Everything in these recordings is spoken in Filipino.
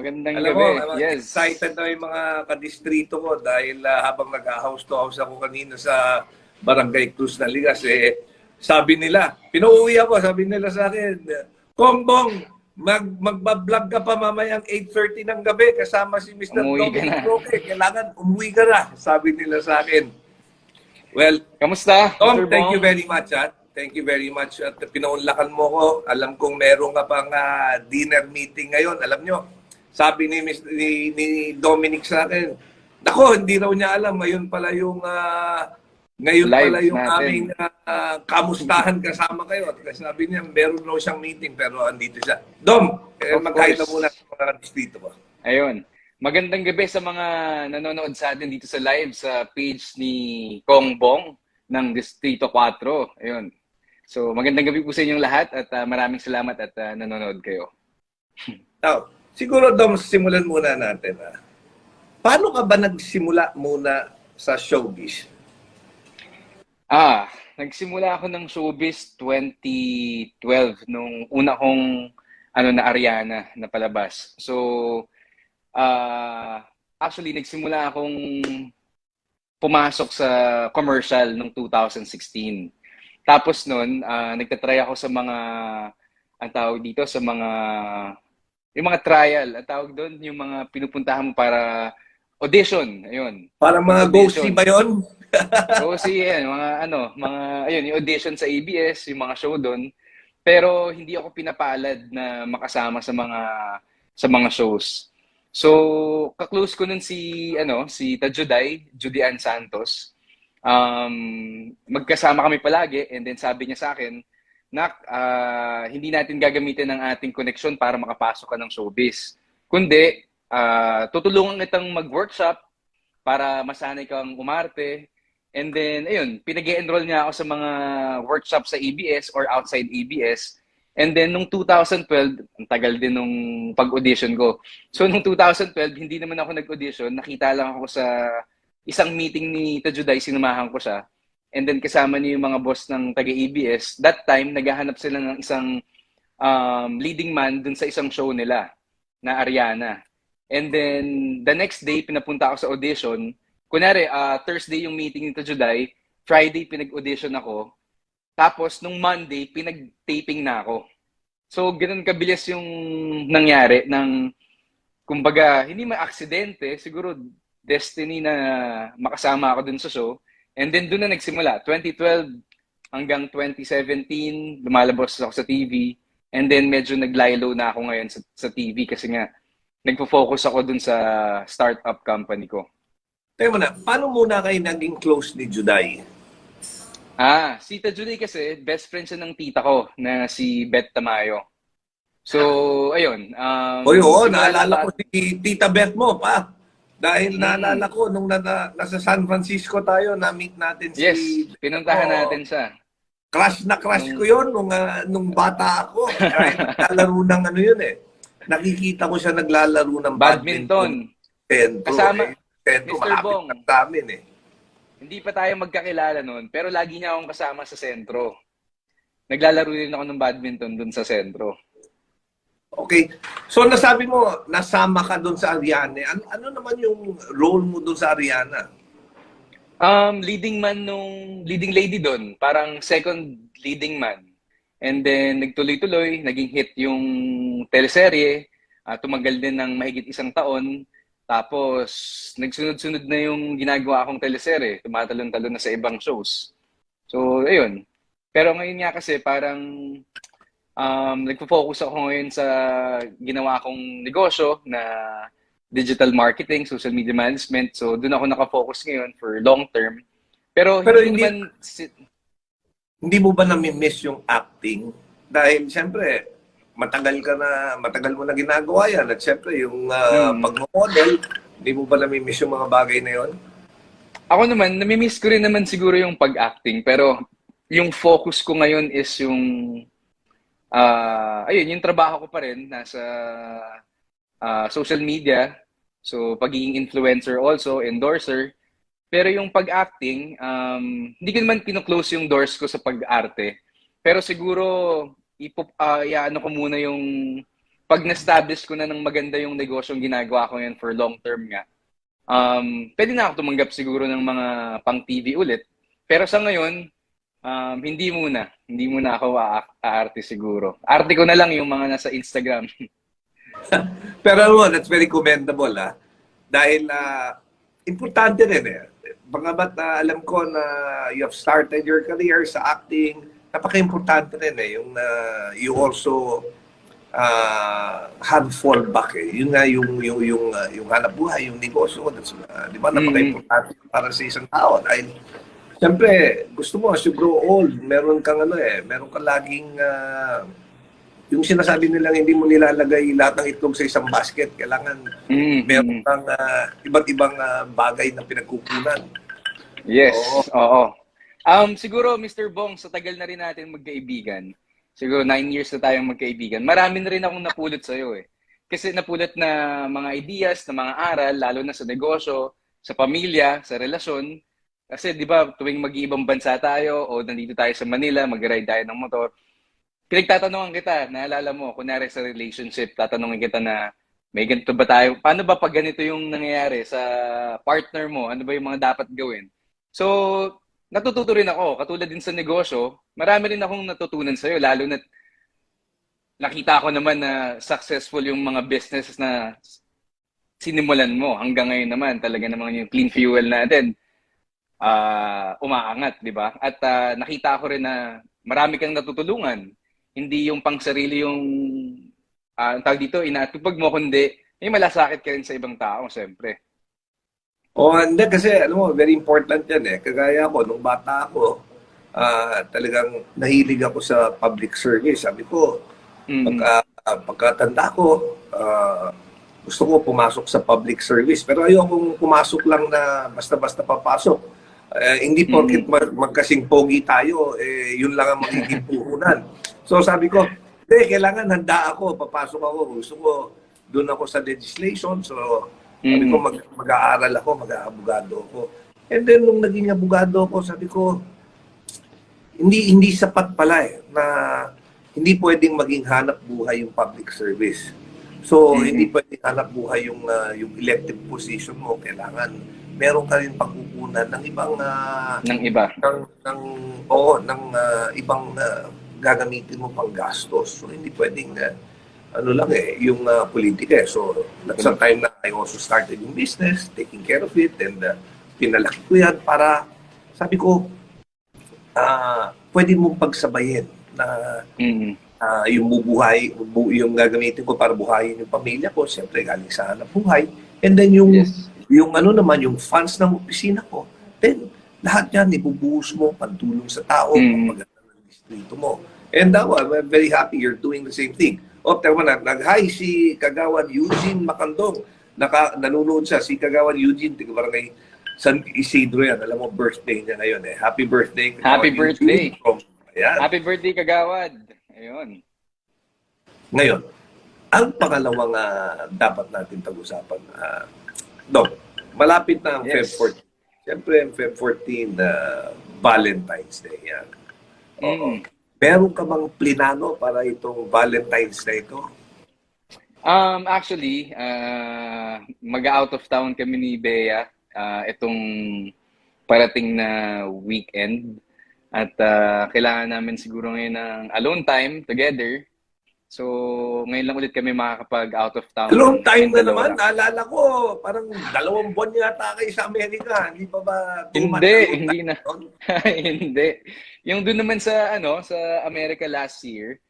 magandang Alam mo, gabi. Yes. excited na yung mga kadistrito ko dahil habang nag-house to house ako kanina sa Barangay Cruz na Ligas, sabi nila, pinauwi ako, sabi nila sa akin, Kongbong, magbablog ka pa mamayang 8:30 ng gabi kasama si Mr. Umuwi ka na. Dominic Roque. Kailangan umuwi ka na, sabi nila sa akin. Well, Kamusta, Mr. Tom, thank you Bong? very much. Thank you very much. At pinaunlakan mo ko. Alam kong meron ka pang dinner meeting ngayon. Alam nyo, sabi ni Dominic sa akin, nako, hindi raw niya alam. Ngayon Live pala yung aming natin. kamustahan kasama kayo. At sabi niya, meron raw siyang meeting pero andito siya. Dom, Of magkahit na course. muna sa mga dito ko. Ayun. Magandang gabi sa mga nanonood sa atin dito sa live sa page ni Kong Bong ng Distrito 4. Ayun. So, magandang gabi po sa inyong lahat at maraming salamat at nanonood kayo. Now, siguro Dom, simulan muna natin. Paano ka ba nagsimula muna sa showbiz? Nagsimula ako ng showbiz 2012 nung una kong na Ariana na palabas. So, actually nagsimula akong pumasok sa commercial noong 2016. Tapos noon, nagtatry ako sa mga ang tawag dito sa mga yung mga trial, ang tawag doon yung mga pinupuntahan mo para audition, ayun. Para mga Audition. ghosty ba yun? So yan, ayun, yung audition sa ABS, yung mga show doon. Pero hindi ako pinapalad na makasama sa mga shows. So, ka-close ko nun si Judy Ann Santos. Magkasama kami palagi and then sabi niya sa akin, Nak, hindi natin gagamitin ang ating connection para makapasok ka ng showbiz. Kundi, tutulungan kitang mag-workshop para masanay kang umarte. And then, ayun, pinag-enroll niya ako sa mga workshop sa ABS or outside ABS. And then, nung 2012, ang tagal din nung pag-audition ko. So, nung 2012, hindi naman ako nag-audition. Nakita lang ako sa isang meeting ni Juday, sinamahan ko siya. And then, kasama niya yung mga boss ng taga-ABS. That time, naghahanap sila ng isang leading man dun sa isang show nila na Ariana. And then, the next day, pinapunta ako sa audition. Kunwari, Thursday yung meeting nito Juday, Friday pinag-audition ako, tapos nung Monday, pinag-taping na ako. So, ganun kabilis yung nangyari ng, kumbaga, hindi ma-aksidente, siguro destiny na makasama ako dun sa show. And then dun na nagsimula, 2012 hanggang 2017, lumalabas ako sa TV. And then medyo naglaylo na ako ngayon sa TV kasi nga, nagpo-focus ako dun sa startup company ko. Teka muna, paano muna kayo naging close ni Juday? Si Tita Julie kasi, best friend siya ng tita ko na si Beth Tamayo. So, ayun. Oo, simula naalala na- ko si Tita Beth mo pa. Dahil Mm. naalala ko, nung nasa San Francisco tayo, na-meet natin Yes, si... pinuntahan Oo. natin siya. Crush na crush ko yun nung bata ako. Dahil naglalaro ng yun eh. Nakikita ko siya naglalaro ng badminton. Badminton. Sentro, Kasama, Sentro, Mr. malapit Bong. lang sa amin eh. Hindi pa tayo magkakilala noon, pero lagi niya akong kasama sa sentro. Naglalaro din ako ng badminton dun sa sentro. Okay. So nasabi mo, nasama ka doon sa Ariana. Ano naman yung role mo doon sa Ariana? Leading lady doon, parang second leading man. And then nagtuloy-tuloy, naging hit yung teleserye, tumagal din ng mahigit 1 taon. Tapos nagsunod-sunod na yung ginagawa akong teleserye, tumatalon-talon na sa ibang shows. So, ayun. Pero ngayon nga kasi parang nagpo-focus ako ngayon sa ginawa kong negosyo na digital marketing, social media management. So, doon ako nakafocus ngayon for long term. Pero Hindi mo ba nami-miss yung acting? Dahil siyempre, matagal mo na ginagawa yan. At siyempre, yung pag-model, hindi mo ba nami-miss yung mga bagay na yon? Ako naman, nami-miss ko rin naman siguro yung pag-acting. Pero yung focus ko ngayon is yung trabaho ko pa rin. Nasa social media. So, pagiging influencer also, endorser. Pero yung pag-acting, hindi ko naman kino-close yung doors ko sa pag-arte. Pero siguro, iaano ko muna yung pag na-establish ko na ng maganda yung negosyong ginagawa ko ngayon for long term nga, pwede na ako tumanggap siguro ng mga pang-TV ulit. Pero sa ngayon, hindi muna. Hindi muna ako aarte siguro. Arte ko na lang yung mga nasa Instagram. Pero alam mo, that's very commendable, ah. Dahil importante rin eh. Bagamat alam ko na you have started your career sa acting, napaka-importante rin eh. Yung you also have fallback eh. Yun nga yung hanap buhay, yung negosyo. That's, di ba, napaka-importante para sa isang tao. Dahil, siyempre, gusto mo, as you grow old, meron kang meron kang laging yung sinasabi nilang hindi mo nilalagay lahat ng itlog sa isang basket. Kailangan meron kang iba't ibang bagay na pinagkukunan. Yes, oo. Siguro, Mr. Bong, sa tagal na rin natin magkaibigan, siguro 9 years na tayong magkaibigan, marami na rin akong napulot sa'yo eh. Kasi napulot na mga ideas, na mga aral, lalo na sa negosyo, sa pamilya, sa relasyon. Kasi di ba, tuwing mag-iibang bansa tayo o nandito tayo sa Manila, mag-ride tayo ng motor, pinagtatanungan kita, naalala mo, kunwari sa relationship, tatanungin kita na, may ganito ba tayo? Paano ba pag ganito yung nangyayari sa partner mo? Ano ba yung mga dapat gawin? So, natututo rin ako. Katulad din sa negosyo, marami rin akong natutunan sa'yo, lalo na nakita ko naman na successful yung mga business na sinimulan mo. Hanggang ngayon naman, talaga naman yung clean fuel natin, umaangat, di ba? At nakita ko rin na marami kang natutulungan. Hindi yung pang sarili yung ang tawag dito, inatupag mo, kundi may malasakit ka rin sa ibang tao, siyempre. Hindi kasi, alam mo, very important yan eh. Kagaya ko, nung bata ako, talagang nahilig ako sa public service. Sabi ko, pagkatanda ko, gusto ko pumasok sa public service. Pero ayokong pumasok lang na basta-basta papasok. Hindi porket magkasing pogi tayo, yun lang ang magiging puhunan. So sabi ko, kailangan handa ako, papasok ako. Gusto ko, doon ako sa legislation. So sabi ko, mag-aaral ako, mag-aabogado ako. And then, nung naging abogado ako, sabi ko, hindi sapat pala na hindi pwedeng maging hanap buhay yung public service. So, hindi pwedeng hanap buhay yung elective position mo. Kailangan meron ka rin pagkukunan ng ibang ibang gagamitin mo pang gastos. So, hindi pwedeng yung politika eh. So, that's the time na I also started yung business, taking care of it, and pinalaki ko yan para, sabi ko, pwede mong pagsabayin na yung yung gagamitin ko para buhayin yung pamilya ko, siyempre galing sa hanap buhay. And then yung yung funds ng opisina ko, then lahat yan, ibubuhos mo, pantulong sa tao, pagpaganda ng distrito mo. And now, I'm very happy you're doing the same thing. Tama na, nag-hi si Kagawan Eugene Macandong. Nanonood siya, si Kagawan Eugene, tiga barangay San Isidro yan. Alam mo, birthday niya ngayon eh. Happy birthday, Kagawan. Happy birthday. Ayan. Happy birthday, Kagawad. Ayun. Ngayon, ang pangalawang dapat natin pag-usapan, Dok, malapit na ang Feb 14. Siyempre, ang Feb 14, Valentine's Day. Yan. Oo. Meron ka bang plinano para itong Valentine's Day ito? Actually, mag-out of town kami ni Bea itong parating na weekend. At kailangan namin siguro ngayon ng alone time together. So, ngayon lang ulit kami makakapag out of town. Alone time na naman. Naalala ko, parang 2 buwan yata kayo sa Amerika. Hindi pa ba? Hindi na. Hindi. Yung doon naman sa sa America last year,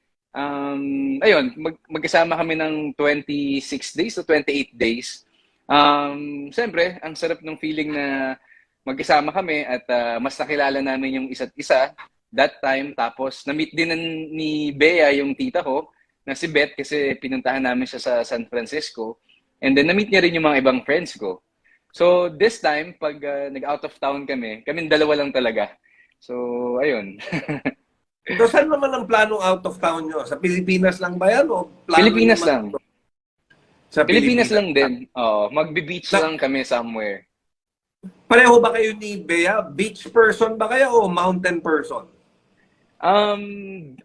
ayun, magkasama kami ng 26 days to 28 days. Siyempre, ang sarap ng feeling na magkasama kami at mas nakilala namin yung isa't isa that time. Tapos, na-meet din ni Bea, yung tita ko, na si Beth, kasi pinuntahan namin siya sa San Francisco. And then, na-meet niya rin yung mga ibang friends ko. So, this time, pag nag-out of town kami dalawa lang talaga. So, ayun. So, saan naman ang planong out of town nyo? Sa Pilipinas lang ba yan? O Pilipinas lang. Sa Pilipinas lang din. Magbe-beach lang kami somewhere. Pareho ba kayo ni Bea? Beach person ba kayo o mountain person?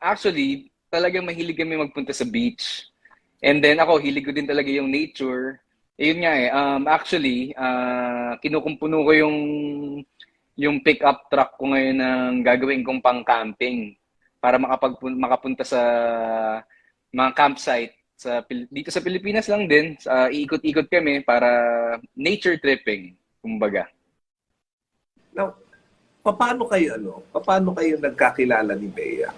Actually, talagang mahilig kami magpunta sa beach. And then ako, hilig ko din talaga yung nature. Eh, yun nga eh, actually, kinukumpuno ko yung pick-up truck ko ngayon ng gagawin kong pang-camping para makapunta sa mga campsite dito sa Pilipinas lang din. Iikot-ikot kami para nature tripping, kumbaga. Now, paano kayo nagkakilala ni Bea?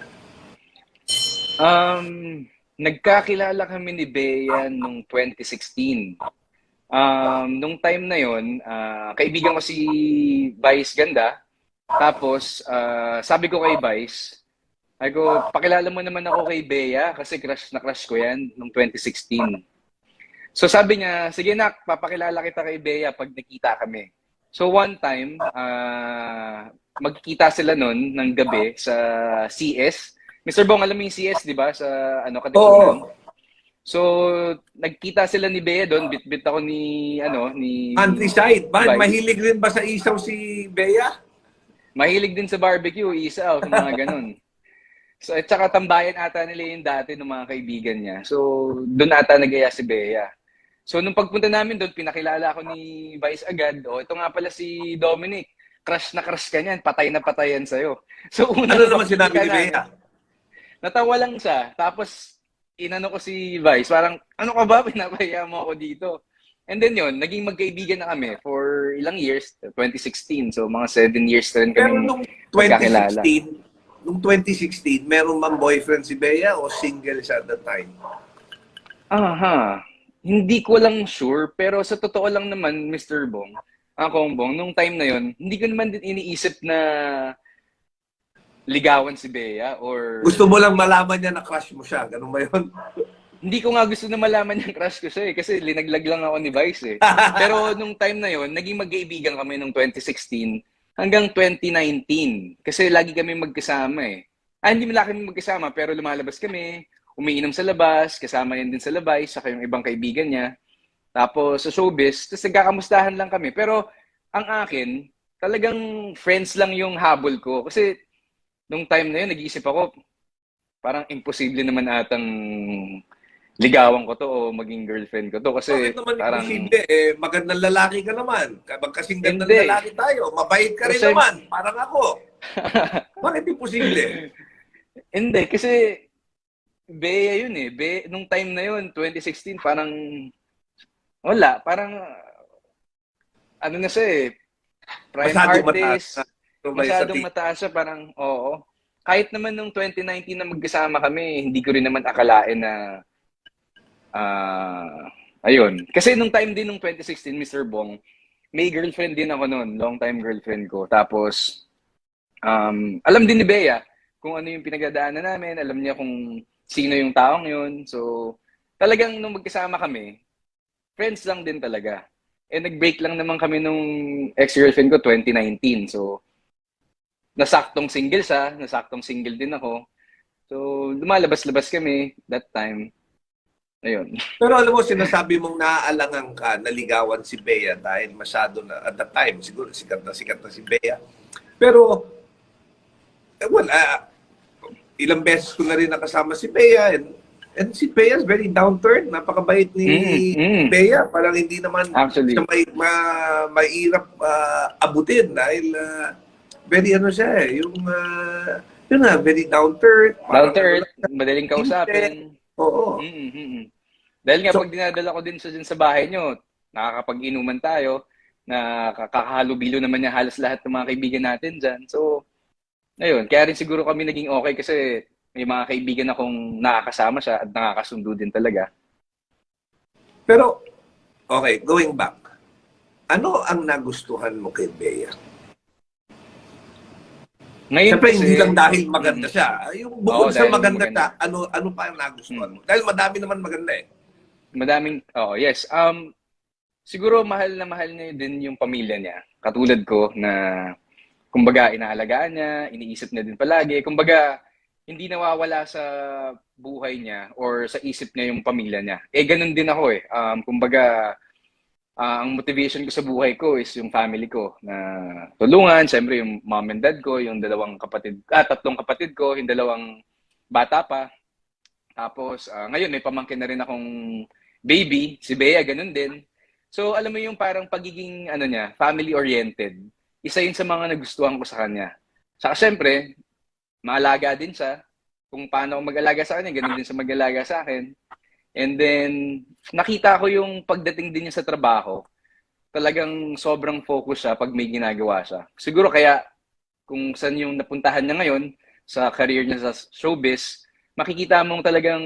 Nagkakilala kami ni Bea nung 2016. Nung time na yon, kaibigan ko si Vice Ganda. Tapos, sabi ko kay Vice, pakilala mo naman ako kay Bea kasi crush na crush ko yan nung 2016. So sabi niya, sige nak, papakilala kita kay Bea pag nakita kami. So one time, magkikita sila nun ng gabi sa CS. Mr. Bong, alam mo yung CS, di ba? Sa Katipunan. Oo. So, nagkita sila ni Bea doon, bit-bit ako ni Countryside. Vice. Mahilig rin ba sa isaw si Bea? Mahilig din sa barbecue, isaw, sa mga ganun. So, at saka tambayan ata nila yung dati ng mga kaibigan niya. So, doon ata nag-aya si Bea. So, nung pagpunta namin doon, pinakilala ako ni Vice agad. O, ito nga pala si Dominic. Crush na crush ka niyan. Patay na patay yan sa'yo. So, Ano naman sinabi ni Bea? Natawa lang siya. Tapos, inano ko si Vice. Parang, ano ka ba? Pinapahiya mo ako dito. And then yun, naging magkaibigan na kami for ilang years. 2016. So, mga 7 years na rin kami Pero nung magkakilala. 2016, meron mang boyfriend si Bea o single siya at that time? Aha. Hindi ko lang sure. Pero sa totoo lang naman, Mr. Bong, Kong Bong, nung time na yun, hindi ko naman din iniisip na ligawan si Bea or... Gusto mo lang malaman niya na crush mo siya. Ganun ba yun? Hindi ko nga gusto na malaman yung crush ko siya eh, kasi linaglag lang ako ni Vice eh. Pero nung time na yon, naging magkaibigan kami nung 2016 hanggang 2019. Kasi lagi kami magkasama eh. Hindi mo kami magkasama, pero lumalabas kami, umiinom sa labas, kasama yan din sa labas, saka yung ibang kaibigan niya. Tapos sa showbiz, tapos nagkakamustahan lang kami. Pero ang akin, talagang friends lang yung habol ko. Kasi nung time na yun, nag-iisip ako, parang imposible naman atang ligawan ko to o maging girlfriend ko to. Kasi Bakit naman parang... imposible? Magandang lalaki ka naman. Magkasing gandang Hindi. lalaki tayo. Mabait ka rin Kasi- naman. Parang ako. Bakit imposible? Hindi, kasi Bea yun eh. Nung time na yun, 2016, parang wala. Parang ano na siya eh. Prime Masyadong artist. mataas. Ano ba yun sa Masyadong mataas siya. Parang oo. Kahit naman nung 2019 na magkasama kami, hindi ko rin naman akalain na ayun. Kasi nung time din nung 2016, Mr. Bong, may girlfriend din ako noon, long time girlfriend ko. Tapos, alam din ni Bea kung ano yung pinagdadaanan namin, alam niya kung sino yung taong yun. So, talagang nung magkasama kami, friends lang din talaga. Eh, nag-break lang naman kami nung ex-girlfriend ko 2019. So, nasaktong single siya, nasaktong single din ako. So, lumalabas-labas kami that time. Ayun. Pero alam mo, sinasabi mong naaalangan ka, naligawan si Bea dahil masyado na, at that time, siguro sikat na si Bea. Pero, ilang beses ko na rin nakasama si Bea and si Bea is very down-to-earth. Napakabait ni Bea. Parang hindi naman Actually, siya mahirap abutin dahil very ano siya eh, yun na, very down-to-earth. down to earth, madaling kausapin. Oo. Dahil nga So- pag dinadala ko din sa bahay nyo, nakakapag-inuman tayo, nakakahalubilo naman niya halos lahat ng mga kaibigan natin dyan. So, ayun. Kaya rin siguro kami naging okay kasi may mga kaibigan akong nakakasama siya at nakakasundo din talaga. Pero, okay, going back. Ano ang nagustuhan mo kay Bea? Ngayon Siyempre, kasi, hindi lang dahil maganda siya. Yung bukod Oo, sa dahil maganda maganda. siya, ano pa ang nagustuhan mo? Dahil madami naman maganda eh. madaming, yes. Siguro mahal na mahal niya din yung pamilya niya. Katulad ko na, kumbaga, inaalagaan niya, iniisip niya din palagi. Kumbaga, hindi nawawala sa buhay niya or sa isip niya yung pamilya niya. Eh, ganun din ako eh. Kumbaga, ang motivation ko sa buhay ko is yung family ko na tulungan. Siyempre, yung mom and dad ko, yung tatlong kapatid ko, yung dalawang bata pa. Tapos, ngayon may pamangkin na rin akong baby, si Bea, ganun din. So, alam mo yung parang pagiging, ano niya, family-oriented. Isa yun sa mga nagustuhan ko sa kanya. Saka syempre, maalaga din siya. Kung paano ako mag-alaga sa kanya, ganun din sa mag-alaga sa akin. And then, nakita ko yung pagdating din niya sa trabaho, talagang sobrang focus siya pag may ginagawa siya. Siguro kaya, kung saan yung napuntahan niya ngayon, sa career niya sa showbiz, makikita mong talagang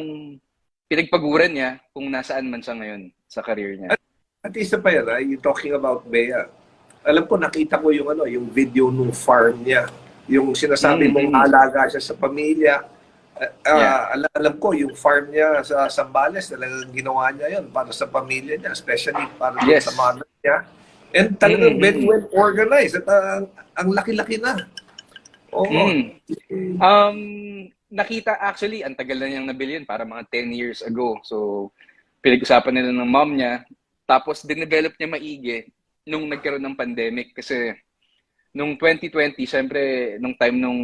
pinagpaguran niya kung nasaan man siya ngayon sa career niya. At isa pa yan, you talking about Bea. Alam ko, nakita ko yung ano, yung video nung farm niya. Yung sinasabi mong alaga siya sa pamilya. Alam ko, yung farm niya sa Zambales, talagang ginawa niya yun para sa pamilya niya, especially para sa mother niya. And talagang very well organized. At ang laki-laki na. Oo. Nakita actually, ang tagal na niyang nabili yun, para mga 10 years ago. So, pinag-usapan nila ng mom niya. Tapos, dinevelop niya maigi nung nagkaroon ng pandemic. Kasi, nung 2020, syempre, nung time nung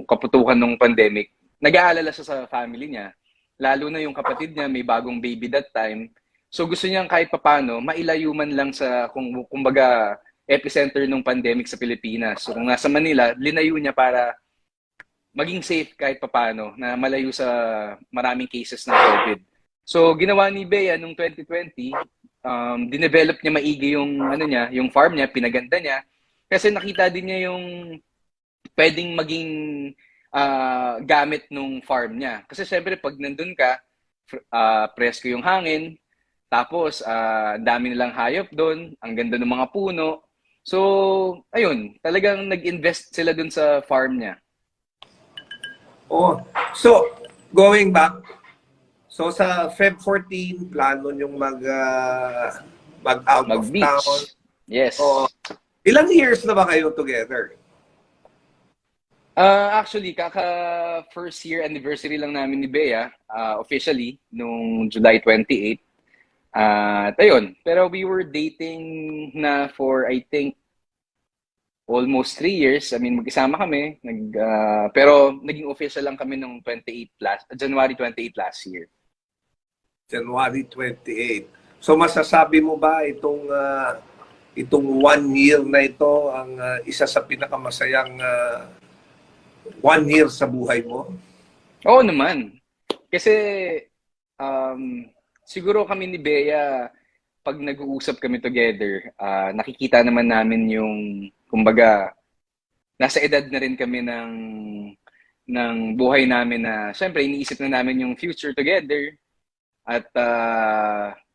kaputukan ng pandemic, nag-aalala siya sa family niya. Lalo na yung kapatid niya, may bagong baby that time. So, gusto niyang kahit papano, mailayo man lang sa, kumbaga, epicenter ng pandemic sa Pilipinas. So, kung nasa Manila, linayo niya para maging safe kahit papano na malayo sa maraming cases ng COVID. So, ginawa ni Bea nung 2020, dinevelop niya maigi yung, ano niya, yung farm niya, pinaganda niya. Kasi nakita din niya yung pwedeng maging gamit nung farm niya. Kasi syempre, pag nandun ka, presko yung hangin, tapos dami nilang hayop doon, ang ganda ng mga puno. So, ayun, talagang nag-invest sila dun sa farm niya. Oh, so going back, so sa Feb 14 plano yung mag out of Mag-beach. town. Yes. Oh, ilang years na ba kayo together? Actually, kaka first year anniversary lang namin ni Bea, officially nung July 28. At ayun, pero we were dating na for I think almost 3 years. I mean, mag-isama kami. Pero naging official lang kami nung January 28 last year. January 28. So masasabi mo ba itong 1 year na ito ang isa sa pinakamasayang 1 year sa buhay mo? Oo naman. Kasi siguro kami ni Bea, pag nag-uusap kami together, nakikita naman namin yung, kumbaga, nasa edad na rin kami ng buhay namin na, syempre, iniisip na namin yung future together. At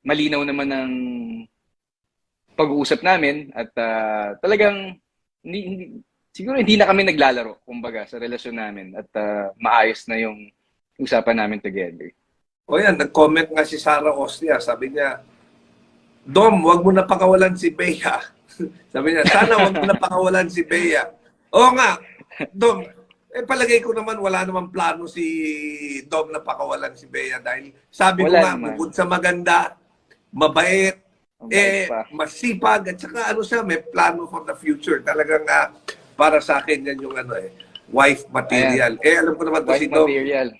malinaw naman ang pag-uusap namin. At talagang, siguro hindi na kami naglalaro, kumbaga, sa relasyon namin. At maayos na yung usapan namin together. O yan, nag-comment nga si Sarah Ostia. Sabi niya, Dom, wag mo na pakawalan si Bea. Sabi niya, sana wag mo na pakawalan si Bea. Oo nga, Dom, palagay ko naman wala namang plano si Dom na pakawalan si Bea dahil sabi ko nga, bukod sa maganda, mabait, masipag, at saka ano siya, may plano for the future. Talagang para sa akin yan yung wife material. Ayan. Alam ko naman to si wife Dom. Material.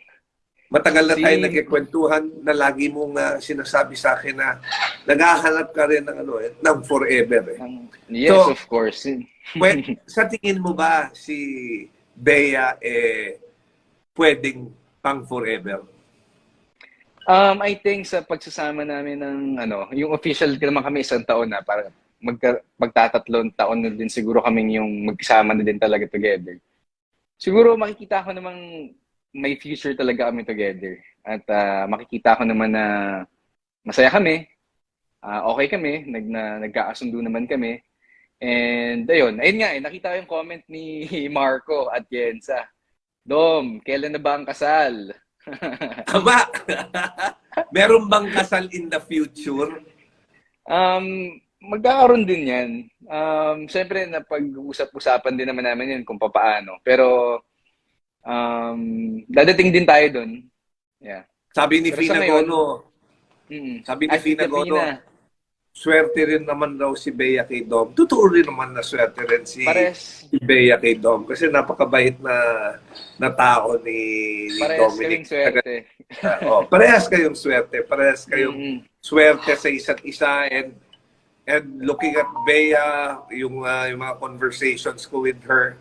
Matagal na tayo nagkikwentuhan na lagi mong sinasabi sa akin na naghahanap ka rin ng forever. Yes, so, of course. Sa tingin mo ba si Bea pwedeng pang forever? I think sa pagsasama namin ng yung official naman kami 1 taon na, para magtatatlong taon na din siguro kami yung magkasama na din talaga together. Siguro makikita ko namang may future talaga kami together. At makikita ko naman na masaya kami, okay kami, nagkakasundo naman kami. And ayun nga nakita ko yung comment ni Marco at Jensa. Dom, kailan na ba ang kasal? Aba, meron bang kasal in the future? Magkakaroon din yan. Siyempre, napag-usap-usapan din naman namin yun kung paano. Pero, dadating din tayo doon. Yeah. Sabi ni Fina Gono, sabi ni Fina Gono, swerte rin naman daw si Bea kay Dom. Totoo rin naman na swerte rin Pares, si Bea kay Dom kasi napakabait na tao ni parehas Dominic. kaming swerte. Parehas kayong swerte. Parehas kayong Mm. swerte sa isa't isa and looking at Bea, yung mga conversations ko with her,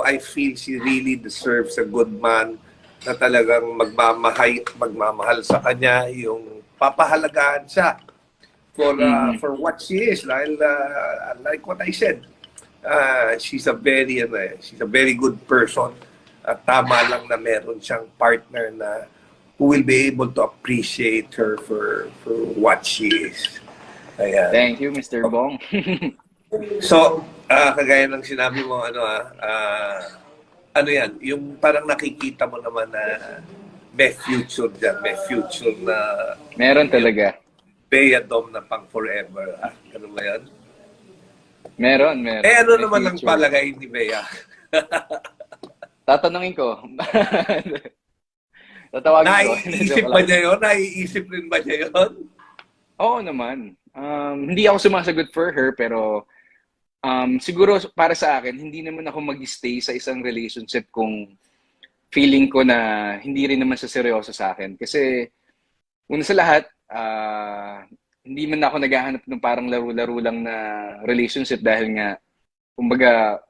I feel she really deserves a good man na talagang magmamahal sa kanya, yung papahalagahan siya for what she is. Dahil, like what I said, she's a very good person. At tama lang na meron siyang partner na who will be able to appreciate her for what she is. Ayan. Thank you, Mr. Bong. So, kagaya ng sinabi mo, ano yan, yung parang nakikita mo naman na may future dyan, may future na Meron talaga. Bea Dom na pang forever. Ano ba yan? Meron. Ano May naman ang future. palagay ni Bea? Tatanungin ko. Tatawagin ko. Naiisip Joke ba lang. niya yun? Naiisip rin ba niya yun? Oo naman. Hindi ako sumasagot for her, pero siguro para sa akin, hindi naman ako mag-stay sa isang relationship kung feeling ko na hindi rin naman siya seryoso sa akin. Kasi una sa lahat, hindi man ako naghahanap ng parang laro-laro lang na relationship dahil nga, kumbaga,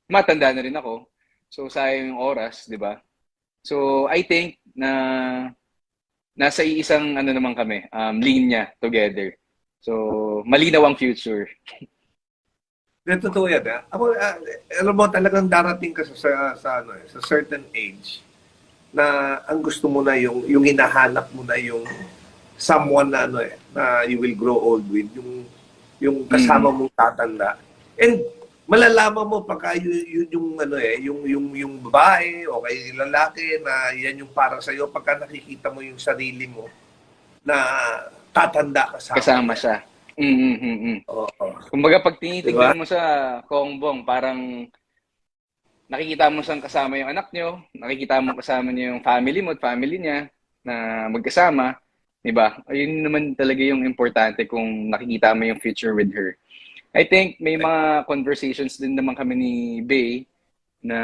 matanda na rin ako. So, sayang yung oras, di ba? So, I think na nasa iisang ano naman kami, linya together. So, malinaw ang future. Totoo yan. Ako, alam mo, talagang darating ka sa certain age na ang gusto mo na yung hinahanap mo na yung someone na na you will grow old with, yung kasama mong tatanda. And malalaman mo pagka yung babae o kay lalaki na yan yung para sa iyo pagka nakikita mo yung sarili mo na tatanda Kasama siya. Oo. Kumbaga, pag tinitignan Diba? mo sa Kongbong, parang nakikita mo siyang kasama yung anak nyo, nakikita mo kasama niyo yung family mo at family niya na magkasama, di ba? Ayun naman talaga yung importante kung nakikita mo yung future with her. I think may mga conversations din naman kami ni Bey na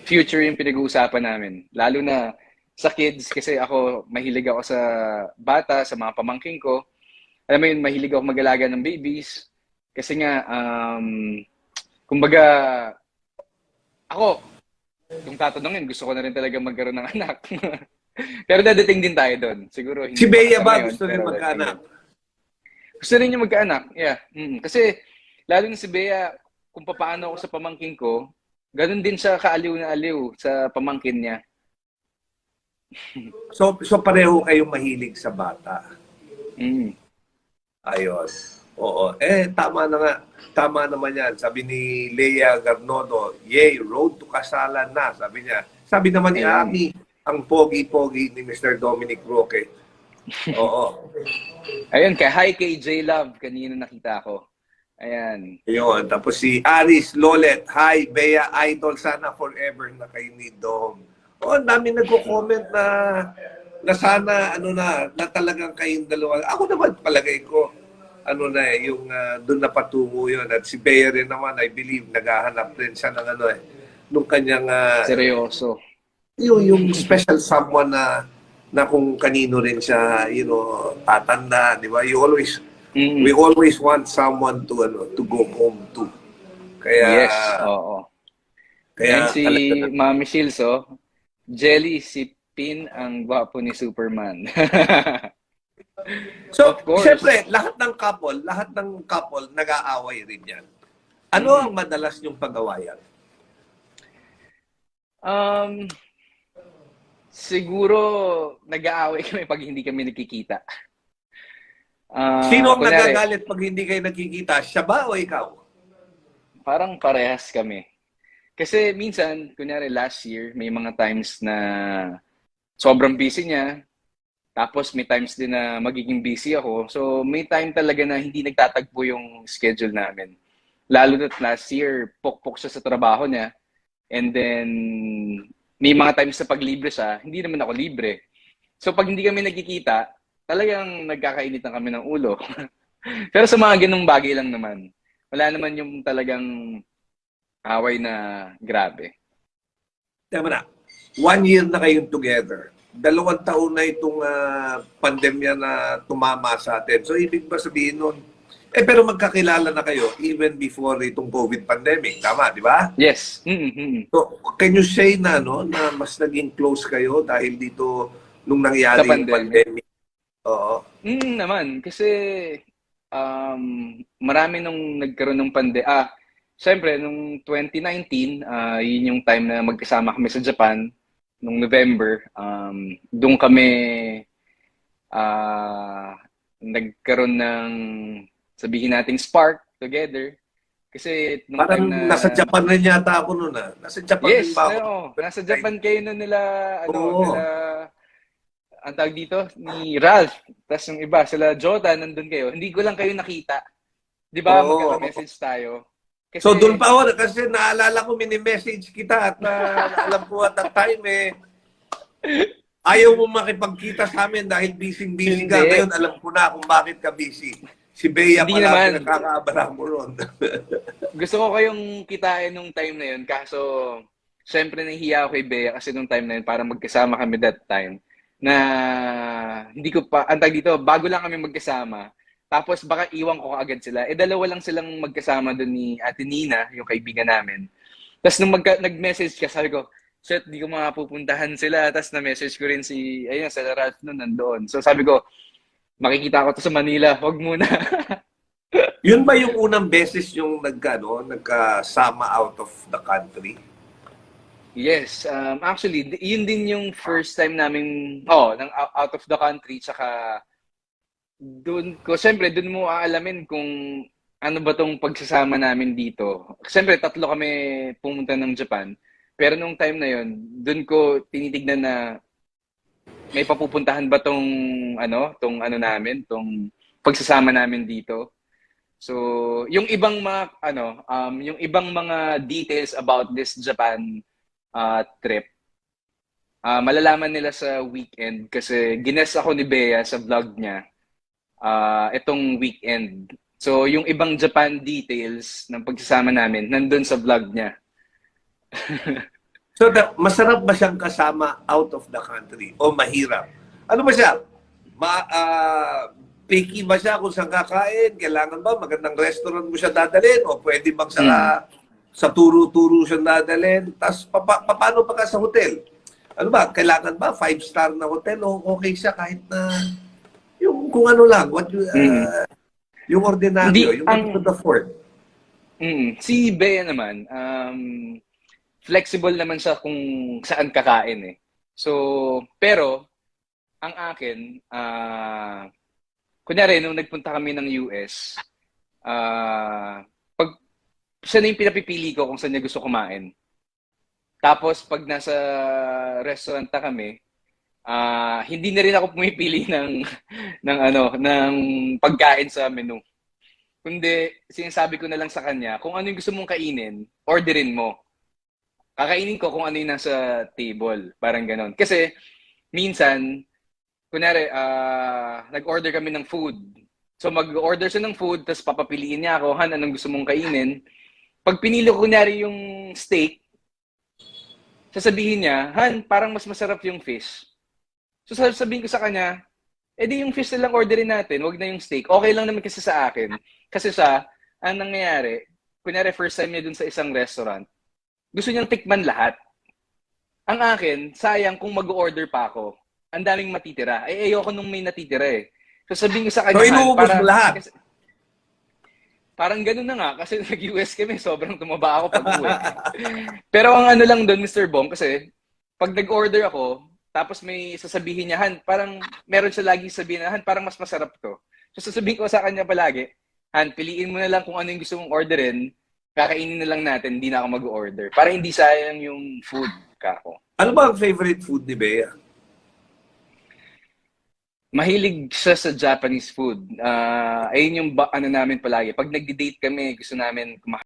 future yung pinag-uusapan namin. Lalo na sa kids, kasi ako, mahilig ako sa bata, sa mga pamangking ko. Alam mo yun, mahilig ako mag-alaga ng babies. Kasi nga, kumbaga, ako, kung tatanungin, gusto ko na rin talaga magkaroon ng anak. Pero dadating din tayo doon. Siguro, hindi Si Bea pa ba ngayon, gusto rin pero magkaanak? gusto rin niya magkaanak. Yeah. Kasi, lalo na si Bea, kung papaano ako sa pamangkin ko, ganun din siya kaaliw na aliw sa pamangkin niya. So pareho kayong mahilig sa bata. Mm. Ayun. Oo. Tama na nga. Tama naman yan. Sabi ni Lea Garnodo, yay, road to kasalan na. Sabi niya. Sabi naman ni Ayun. Ami, ang pogi-pogi ni Mr. Dominic Roque. Oo. Ayun, hi kay J-Love, kanina nakita ko. Ayan. Ayun. Tapos si Aris Lolet, hi, Bea Idol, sana forever na kayo ni Dom. Oo, dami nagko-comment na sana na talagang kayong dalawa. Ako naman palagay ko yung doon na patungo yun. At si Bea rin naman, I believe, naghahanap rin siya ng nung kanyang Seryoso. yung special someone na kung kanino rin siya, tatanda, di ba? We always want someone to go home to. Kaya, Yes, oo. kaya And si talaga Mami Shills, Jelly, si Pin ang gwapo ni Superman. So, Of course. siyempre, lahat ng couple nag-aaway rin yan. Ano ang madalas yung pag-awayan? Siguro nag-aaway kami pag hindi kami nakikita. Sino ang Kunyari, nagagalit pag hindi kayo nagkikita? Siya ba o ikaw? parang parehas kami. Kasi minsan, kunyari last year, may mga times na sobrang busy niya. Tapos may times din na magiging busy ako. So may time talaga na hindi nagtatagpo yung schedule namin. Lalo na last year, pokpok siya sa trabaho niya. And then, may mga times na pag libre siya, hindi naman ako libre. So pag hindi kami nagkikita, talagang nagkakainitan kami ng ulo. Pero sa mga ganung bagay lang naman. Wala naman yung talagang away na grabe. Tama na. 1 year na kayong together. 2 taon na itong pandemya na tumama sa atin. So, ibig ba sabihin nun, pero magkakilala na kayo even before itong COVID pandemic. Tama, di ba? Yes. Mm-hmm. So, can you say na, no, na mas naging close kayo dahil dito nung Sa nangyari yung pandemic. pandemic? Oo. Naman. Kasi marami nung nagkaroon ng syempre, nung 2019, yun yung time na magkasama kami sa Japan, nung November. Doon kami nagkaroon ng, sabihin nating spark together. Kasi nung Parang time na... nasa Japan rin yata ako noon. Nasa Japan din Yes, ba ako? nasa Japan kayo nun nila, Oo. ang tawag dito, ni Ralph. Tapos yung iba, sila Jota, nandun kayo. Hindi ko lang kayo nakita. Di ba? Oo. Magkaka-message tayo. Kasi, So doon pa ako kasi naalala ko mini-message kita at alam ko at that time ayaw mo makipagkita sa amin dahil busy-busy ka. Hindi. Ngayon alam ko na kung bakit ka busy. Si Bea Hindi pala naman. pinagkakaabala mo ron. gusto ko kayong kitain nung time na yun. Kaso, syempre nahihiya ako kay Bea kasi nung time na yun, para magkasama kami that time. Na hindi ko pa, antag dito, bago lang kami magkasama. Tapos baka iwan ko agad sila. Dalawa lang silang magkasama doon ni Ate Nina, yung kaibigan namin. Tapos nung nag-message ka, sabi ko, shit, di ko makapupuntahan sila. Tapos na-message ko rin sa Ralph noon nandoon. So sabi ko, makikita ko to sa Manila, wag muna. Yun ba yung unang beses yung nagkasama out of the country? Yes, actually, yun din yung first time namin, ng out of the country, tsaka siyempre, doon mo aalamin kung ano ba tong pagsasama namin dito. Siyempre, 3 kami pumunta ng Japan. Pero nung time na yun, doon ko tinitignan na may papupuntahan ba tong namin, tong pagsasama namin dito. So, yung ibang mga details about this Japan trip, malalaman nila sa weekend kasi gines ako ni Bea sa vlog niya itong weekend. So, yung ibang Japan details ng pagsasama namin, nandun sa vlog niya. So, masarap ba siyang kasama out of the country? O mahirap? Ano ba siya? Picky ba siya kung saan kakain? Kailangan ba magandang restaurant mo siya dadalhin? O pwede bang sa turo-turo siya dadalhin? Tapos, paano pa ka sa hotel? Ano ba? Kailangan ba 5-star na hotel? O okay siya kahit na yung kung ano lang, yung ordinaryo, yung to the fort. Si Bea naman, flexible naman siya kung saan kakain eh. So, pero, ang akin, kunyari, nung nagpunta kami ng US, pag siya na yung pinapipili ko kung saan niya gusto kumain. Tapos, pag nasa restaurant na kami, hindi na rin ako pumipili ng pagkain sa menu. Kundi, sinasabi ko na lang sa kanya, kung ano yung gusto mong kainin, orderin mo. Kakainin ko kung ano yung nasa table. Parang ganon. Kasi, minsan, kunyari, nag-order kami ng food. So, mag-order siya ng food, tapos papapiliin niya ako, Han, anong gusto mong kainin? Pag pinili ko, kunyari, yung steak, sasabihin niya, Han, parang mas masarap yung fish. So, sasabihin ko sa kanya, di yung fish na lang orderin natin, wag na yung steak. Okay lang naman kasi sa akin. Kasi siya, ang nangyayari, kunyari first time niya dun sa isang restaurant, gusto niyang tikman lahat. Ang akin, sayang kung mag-order pa ako, ang daming matitira. Ayoko nung may natitira eh. So sabihin ko sa kanya, So, inuubos mo lahat? Parang ganun na nga, kasi nag-US kami, sobrang tumaba ako pag-uwi. Pero ang ano lang doon, Mr. Bong, kasi pag nag-order ako, tapos may sasabihin niya, Han, parang meron siya lagi sabihin na, Han, parang mas masarap to. So sasabihin ko sa kanya palagi, Han, piliin mo na lang kung ano yung gusto mong orderin, kakainin na lang natin, hindi na ako mag-order. Para hindi sayang yung food, kako. Ano ba ang favorite food ni Bea? Mahilig siya sa Japanese food. Ayun yung namin palagi. Pag nagdi-date kami, gusto namin